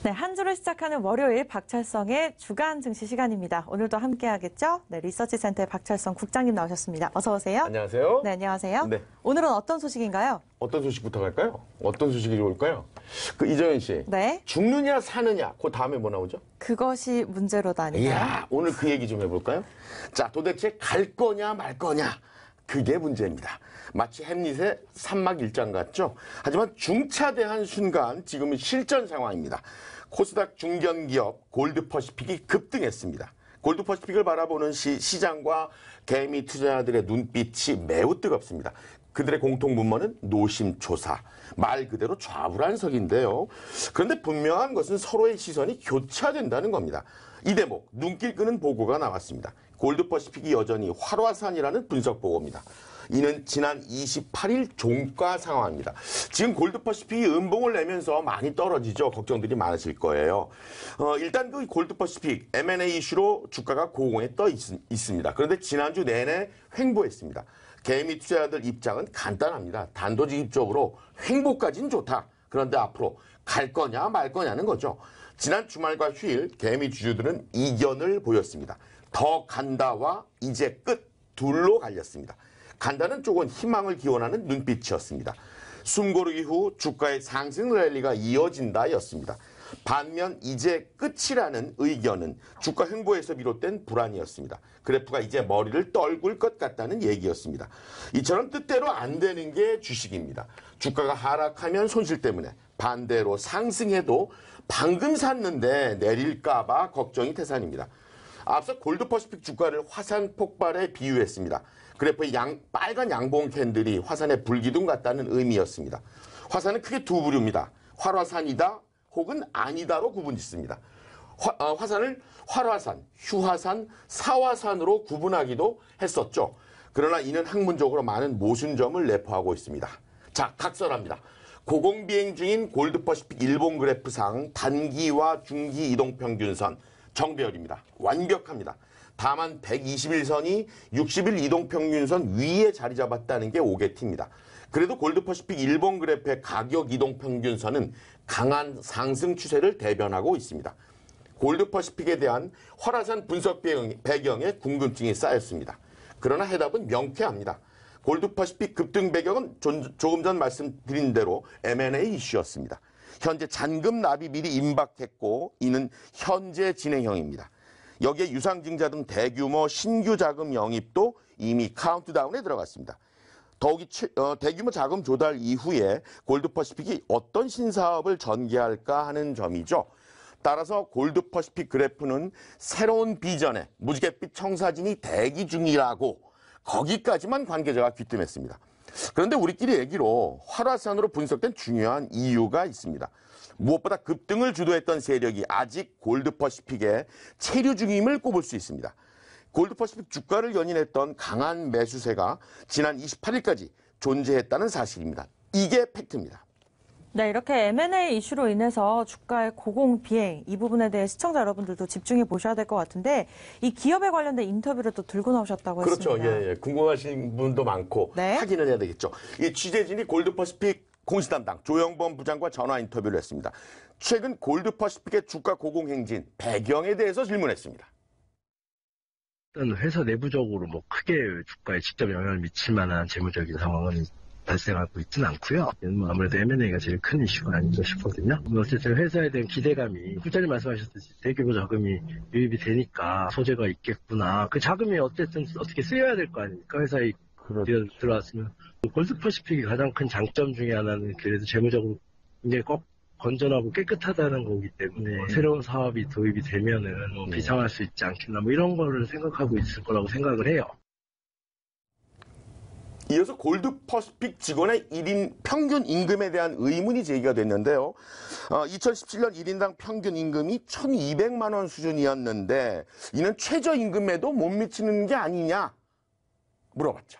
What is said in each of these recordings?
네, 한 주를 시작하는 월요일 박철성의 주간 증시 시간입니다. 오늘도 함께하겠죠? 네, 리서치센터의 박철성 국장님 나오셨습니다. 어서 오세요. 안녕하세요. 네, 안녕하세요. 네. 오늘은 어떤 소식인가요? 어떤 소식부터 갈까요? 어떤 소식이 좋을까요? 이정현 씨. 네. 죽느냐 사느냐. 그 다음에 뭐 나오죠? 그것이 문제로다니까요. 이야, 오늘 그 얘기 좀 해볼까요? 자, 도대체 갈 거냐 말 거냐. 그게 문제입니다. 마치 햄릿의 산막 일장 같죠? 하지만 중차대한 순간 지금은 실전 상황입니다. 코스닥 중견기업 골드퍼시픽이 급등했습니다. 골드퍼시픽을 바라보는 시장과 개미 투자자들의 눈빛이 매우 뜨겁습니다. 그들의 공통 문머는 노심초사, 말 그대로 좌불안석인데요. 그런데 분명한 것은 서로의 시선이 교차된다는 겁니다. 이 대목, 눈길 끄는 보고가 나왔습니다. 골드퍼시픽이 여전히 활화산이라는 분석 보고입니다. 이는 지난 28일 종가 상황입니다. 지금 골드퍼시픽이 음봉을 내면서 많이 떨어지죠. 걱정들이 많으실 거예요. 일단 그 골드퍼시픽 M&A 이슈로 주가가 고공에 떠 있습니다. 그런데 지난주 내내 횡보했습니다. 개미 투자자들 입장은 간단합니다. 단도직입적으로 횡보까지는 좋다. 그런데 앞으로 갈 거냐 말 거냐는 거죠. 지난 주말과 휴일 개미 주주들은 이견을 보였습니다. 더 간다와 이제 끝 둘로 갈렸습니다. 간다는 쪽은 희망을 기원하는 눈빛이었습니다. 숨고르기 후 주가의 상승 랠리가 이어진다였습니다. 반면 이제 끝이라는 의견은 주가 횡보에서 비롯된 불안이었습니다. 그래프가 이제 머리를 떨굴 것 같다는 얘기였습니다. 이처럼 뜻대로 안 되는 게 주식입니다. 주가가 하락하면 손실 때문에, 반대로 상승해도 방금 샀는데 내릴까 봐 걱정이 태산입니다. 앞서 골드퍼시픽 주가를 화산 폭발에 비유했습니다. 그래프의 빨간 양봉 캔들이 화산의 불기둥 같다는 의미였습니다. 화산은 크게 두 부류입니다. 활화산이다 혹은 아니다로 구분짓습니다. 화산을 활화산, 휴화산, 사화산으로 구분하기도 했었죠. 그러나 이는 학문적으로 많은 모순점을 내포하고 있습니다. 자, 각설합니다. 고공비행 중인 골드퍼시픽 일본 그래프상 단기와 중기 이동평균선 정배열입니다. 완벽합니다. 다만 121선이 60일 이동평균선 위에 자리 잡았다는 게 오게티입니다. 그래도 골드퍼시픽 일본 그래프의 가격 이동평균선은 강한 상승 추세를 대변하고 있습니다. 골드퍼시픽에 대한 활화산 분석 배경에 궁금증이 쌓였습니다. 그러나 해답은 명쾌합니다. 골드퍼시픽 급등 배경은 조금 전 말씀드린 대로 M&A 이슈였습니다. 현재 잔금 납입 미리 임박했고 이는 현재 진행형입니다. 여기에 유상증자 등 대규모 신규 자금 영입도 이미 카운트다운에 들어갔습니다. 더욱이 대규모 자금 조달 이후에 골드퍼시픽이 어떤 신사업을 전개할까 하는 점이죠. 따라서 골드퍼시픽 그래프는 새로운 비전에 무지갯빛 청사진이 대기 중이라고 거기까지만 관계자가 귀뜸했습니다. 그런데 우리끼리 얘기로 활화산으로 분석된 중요한 이유가 있습니다. 무엇보다 급등을 주도했던 세력이 아직 골드퍼시픽의 체류 중임을 꼽을 수 있습니다. 골드퍼시픽 주가를 연인했던 강한 매수세가 지난 28일까지 존재했다는 사실입니다. 이게 팩트입니다. 네, 이렇게 M&A 이슈로 인해서 주가의 고공비행, 이 부분에 대해 시청자 여러분들도 집중해 보셔야 될 것 같은데 이 기업에 관련된 인터뷰를 또 들고 나오셨다고 그렇죠. 했습니다. 예. 궁금하신 분도 많고 네. 확인을 해야 되겠죠. 이 취재진이 골드퍼시픽 공시담당 조영범 부장과 전화 인터뷰를 했습니다. 최근 골드퍼시픽의 주가 고공행진 배경에 대해서 질문했습니다. 일단 회사 내부적으로 뭐 크게 주가에 직접 영향을 미칠 만한 재무적인 상황은 발생하고 있지는 않고요. 아무래도 M&A가 제일 큰 이슈가 아닌가 싶거든요. 어쨌든 회사에 대한 기대감이 부장님 말씀하셨듯이 대규모 자금이 유입이 되니까 소재가 있겠구나. 그 자금이 어쨌든 어떻게 쓰여야 될 거 아닙니까? 회사에 들어왔으면. 골드퍼시픽이 가장 큰 장점 중에 하나는 그래도 재무적으로 굉장히 건전하고 깨끗하다는 거기 때문에 새로운 사업이 도입이 되면은 비상할 수 있지 않겠나 뭐 이런 거를 생각하고 있을 거라고 생각을 해요. 이어서 골드퍼시픽 직원의 1인 평균 임금에 대한 의문이 제기가 됐는데요. 2017년 1인당 평균 임금이 1,200만 원 수준이었는데 이는 최저임금에도 못 미치는 게 아니냐 물어봤죠.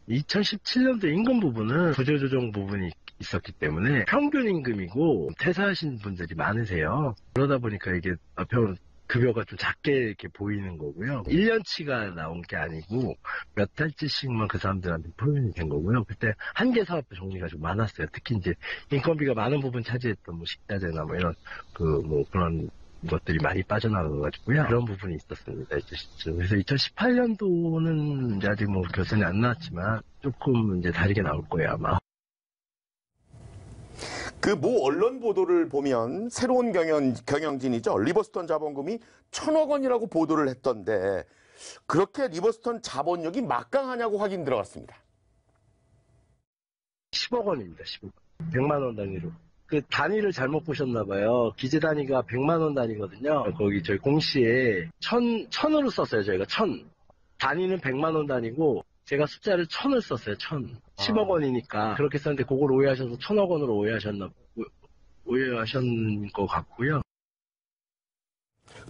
2017년도 임금 부분은 구조조정 부분이 있었기 때문에 평균 임금이고 퇴사하신 분들이 많으세요. 그러다 보니까 이게 급여가 좀 작게 이렇게 보이는 거고요. 1년치가 나온 게 아니고 몇 달치씩만 그 사람들한테 표현이 된 거고요. 그때 한계 사업 종류가 좀 많았어요. 특히 이제 인건비가 많은 부분 차지했던 뭐 식자재나 뭐 이런 그런 것들이 많이 빠져나가가지고요. 그런 부분이 있었습니다. 그래서 2018년도는 이제 아직 뭐 결선이 안 나왔지만 조금 이제 다르게 나올 거예요, 아마. 그 모 언론 보도를 보면 새로운 경영진이죠. 리버스톤 자본금이 1,000억 원이라고 보도를 했던데 그렇게 리버스톤 자본력이 막강하냐고 확인 들어갔습니다. 10억 원입니다. 10억. 100만 원 단위로. 그 단위를 잘못 보셨나 봐요. 기재 단위가 100만 원 단위거든요. 거기 저희 공시에 1000으로 썼어요. 저희가 1000. 단위는 100만 원 단위고 제가 숫자를 1000을 썼어요. 1000. 10억 원이니까 그렇게 썼는데 그걸 오해하셔서 1000억 원으로 오해하신 것 같고요.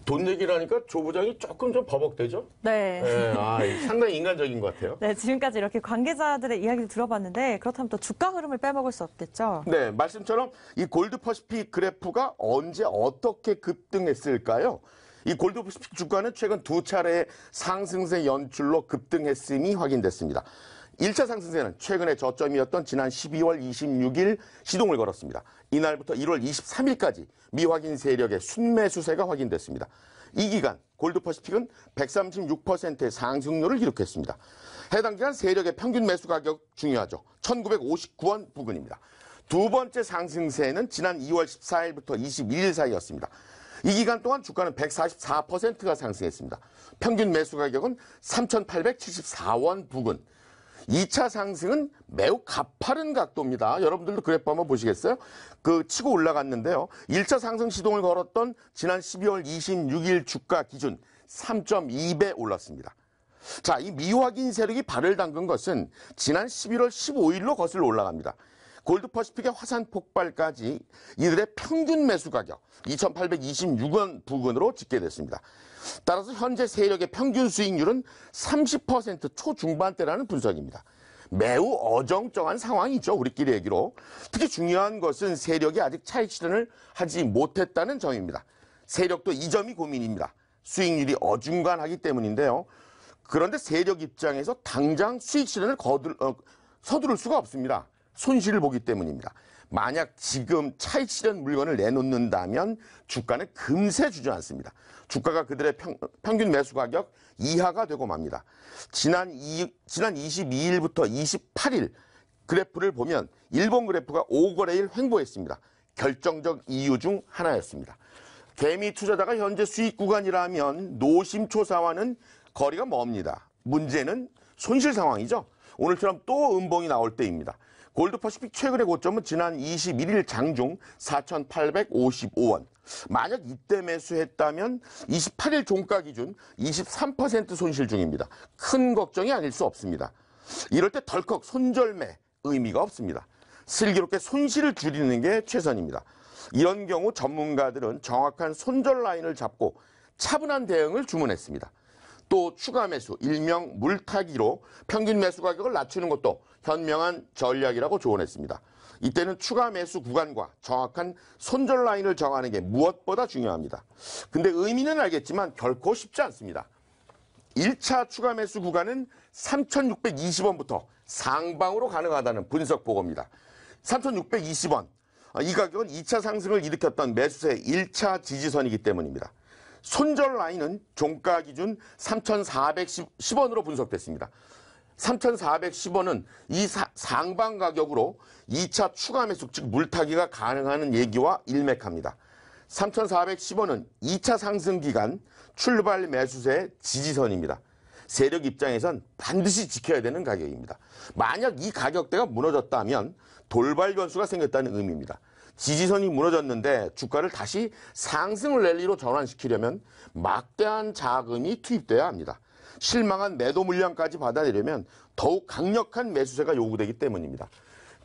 돈 얘기라니까 조 부장이 조금 좀 버벅대죠? 네. 네, 상당히 인간적인 것 같아요. 네, 지금까지 이렇게 관계자들의 이야기를 들어봤는데 그렇다면 또 주가 흐름을 빼먹을 수 없겠죠. 네, 말씀처럼 이 골드퍼시픽 그래프가 언제 어떻게 급등했을까요? 이 골드퍼시픽 주가는 최근 두 차례의 상승세 연출로 급등했음이 확인됐습니다. 1차 상승세는 최근의 저점이었던 지난 12월 26일 시동을 걸었습니다. 이날부터 1월 23일까지 미확인 세력의 순매수세가 확인됐습니다. 이 기간 골드퍼시픽은 136%의 상승률을 기록했습니다. 해당 기간 세력의 평균 매수 가격 중요하죠. 1959원 부근입니다. 두 번째 상승세는 지난 2월 14일부터 21일 사이였습니다. 이 기간 동안 주가는 144%가 상승했습니다. 평균 매수 가격은 3,874원 부근. 2차 상승은 매우 가파른 각도입니다. 여러분들도 그래프 한번 보시겠어요? 그 치고 올라갔는데요. 1차 상승 시동을 걸었던 지난 12월 26일 주가 기준 3.2배 올랐습니다. 자, 이 미확인 세력이 발을 담근 것은 지난 11월 15일로 거슬러 올라갑니다. 골드퍼시픽의 화산 폭발까지 이들의 평균 매수 가격 2,826원 부근으로 집계됐습니다. 따라서 현재 세력의 평균 수익률은 30% 초중반대라는 분석입니다. 매우 어정쩡한 상황이죠. 우리끼리 얘기로. 특히 중요한 것은 세력이 아직 차익 실현을 하지 못했다는 점입니다. 세력도 이 점이 고민입니다. 수익률이 어중간하기 때문인데요. 그런데 세력 입장에서 당장 수익 실현을 서두를 수가 없습니다. 손실을 보기 때문입니다. 만약 지금 차익 실현 물건을 내놓는다면 주가는 금세 주저앉습니다. 주가가 그들의 평균 매수 가격 이하가 되고 맙니다. 지난 22일부터 28일 그래프를 보면 일본 그래프가 5거래일 횡보했습니다. 결정적 이유 중 하나였습니다. 개미 투자자가 현재 수익 구간이라면 노심초사와는 거리가 멉니다. 문제는 손실 상황이죠. 오늘처럼 또 음봉이 나올 때입니다. 골드퍼시픽 최근의 고점은 지난 21일 장중 4,855원. 만약 이때 매수했다면 28일 종가 기준 23% 손실 중입니다. 큰 걱정이 아닐 수 없습니다. 이럴 때 덜컥 손절매 의미가 없습니다. 슬기롭게 손실을 줄이는 게 최선입니다. 이런 경우 전문가들은 정확한 손절 라인을 잡고 차분한 대응을 주문했습니다. 또 추가 매수, 일명 물타기로 평균 매수 가격을 낮추는 것도 현명한 전략이라고 조언했습니다. 이때는 추가 매수 구간과 정확한 손절 라인을 정하는 게 무엇보다 중요합니다. 근데 의미는 알겠지만 결코 쉽지 않습니다. 1차 추가 매수 구간은 3,620원부터 상방으로 가능하다는 분석 보고입니다. 3,620원. 이 가격은 2차 상승을 일으켰던 매수세의 1차 지지선이기 때문입니다. 손절 라인은 종가 기준 3,410원으로 분석됐습니다. 3,410원은 이 상방 가격으로 2차 추가 매수, 즉 물타기가 가능한 얘기와 일맥합니다. 3,410원은 2차 상승 기간 출발 매수세의 지지선입니다. 세력 입장에선 반드시 지켜야 되는 가격입니다. 만약 이 가격대가 무너졌다면 돌발 변수가 생겼다는 의미입니다. 지지선이 무너졌는데 주가를 다시 상승 랠리로 전환시키려면 막대한 자금이 투입돼야 합니다. 실망한 매도 물량까지 받아내려면 더욱 강력한 매수세가 요구되기 때문입니다.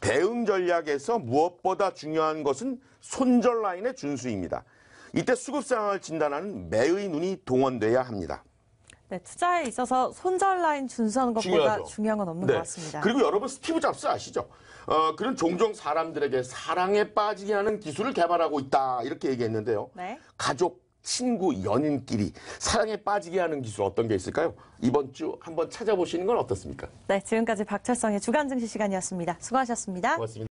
대응 전략에서 무엇보다 중요한 것은 손절 라인의 준수입니다. 이때 수급 상황을 진단하는 매의 눈이 동원돼야 합니다. 네, 투자에 있어서 손절 라인 준수하는 것보다 중요하죠. 중요한 건 없는 네. 것 같습니다. 그리고 여러분 스티브 잡스 아시죠? 그는 종종 사람들에게 사랑에 빠지게 하는 기술을 개발하고 있다 이렇게 얘기했는데요. 네. 가족, 친구, 연인끼리 사랑에 빠지게 하는 기술 어떤 게 있을까요? 이번 주 한번 찾아보시는 건 어떻습니까? 네, 지금까지 박철성의 주간 증시 시간이었습니다. 수고하셨습니다. 고맙습니다.